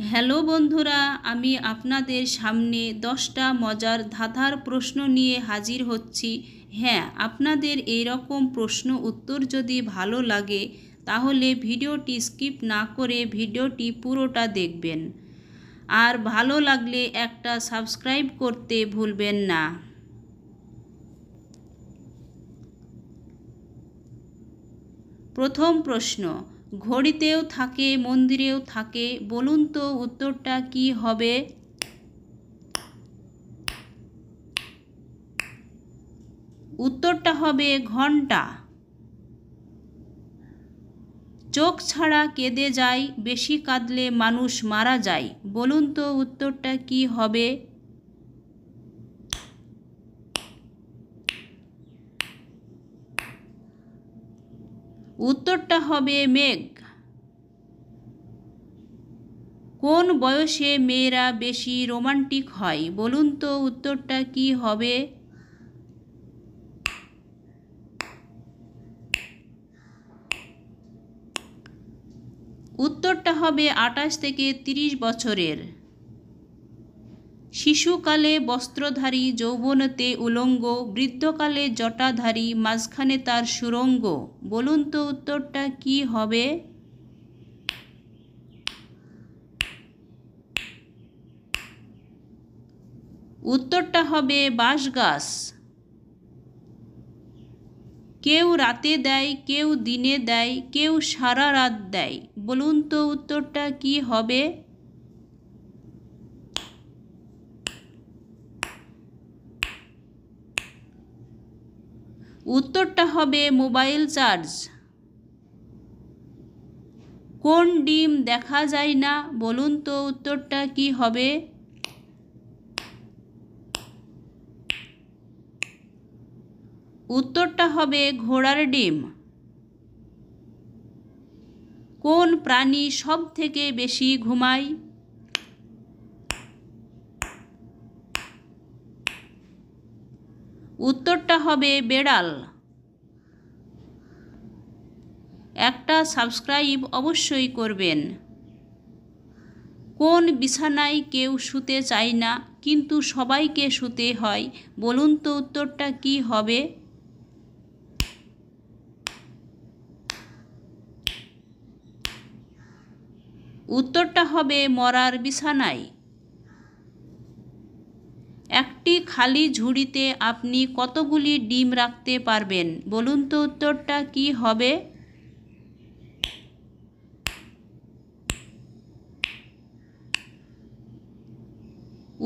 Hello বন্ধুরা, আমি আপনাদের সামনে 10টা মজার ধাঁধার প্রশ্ন নিয়ে হাজির হচ্ছি। হ্যাঁ, আপনাদের এইরকম প্রশ্ন উত্তর যদি ভালো লাগে তাহলে ভিডিওটি স্কিপ না করে ভিডিওটি পুরোটা দেখবেন। আর ভালো লাগলে একটা সাবস্ক্রাইব করতে ভুলবেন না। প্রথম প্রশ্ন, ঘড়িতেও থাকে মন্দিরেও থাকে, বলুন তো উত্তরটা কি হবে? উত্তরটা হবে ঘন্টা। চোখ ছাড়া কেঁদে যায়, বেশি কাঁদলে মানুষ মারা যায়, বলুন তো উত্তরটা কি হবে? উত্তরটা হবে মেঘ। কোন বয়সে মেয়েরা বেশি রোমান্টিক হয়, বলুন তো উত্তরটা কি হবে? উত্তরটা হবে 28 থেকে 30 বছরের। শিশুকালে বস্ত্রধারী, যৌবনেতে উলঙ্গ, বৃদ্ধকালে জটাধারী, মাঝখানে তার সুরঙ্গ, বলুন তো উত্তরটা কি হবে? উত্তরটা হবে বাঁশগাছ। কেউ রাতে দেয়, কেউ দিনে দেয়, কেউ সারা রাত দেয়, বলুন তো উত্তরটা কি হবে? উত্তরটা হবে মোবাইল চার্জ। কোন ডিম দেখা যায় না, বলুন তো উত্তরটা কি হবে? উত্তরটা হবে ঘোড়ার ডিম। কোন প্রাণী সব থেকে বেশি ঘুমায়? উত্তরটা হবে বেড়াল। একটা সাবস্ক্রাইব অবশ্যই করবেন। কোন বিছানায় কেউ শুতে চায় না কিন্তু সবাইকে শুতে হয়, বলুন তো উত্তরটা কি হবে? উত্তরটা হবে মরার বিছানায়। একটি খালি ঝুড়িতে আপনি কতগুলি ডিম রাখতে পারবেন, বলুন তো উত্তরটা কি হবে?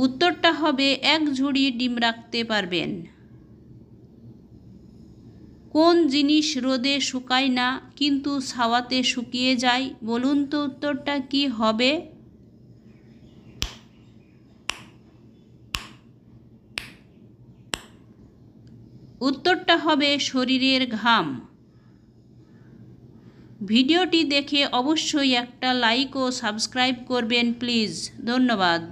উত্তরটা হবে এক ঝুড়ি ডিম রাখতে পারবেন। কোন জিনিস রোদে শুকায় না কিন্তু ছাওয়াতে শুকিয়ে যায়, বলুন তো উত্তরটা কি হবে? উত্তরটা হবে শরীরের ঘাম। ভিডিওটি দেখে অবশ্যই একটা লাইক ও সাবস্ক্রাইব করবেন প্লিজ। ধন্যবাদ।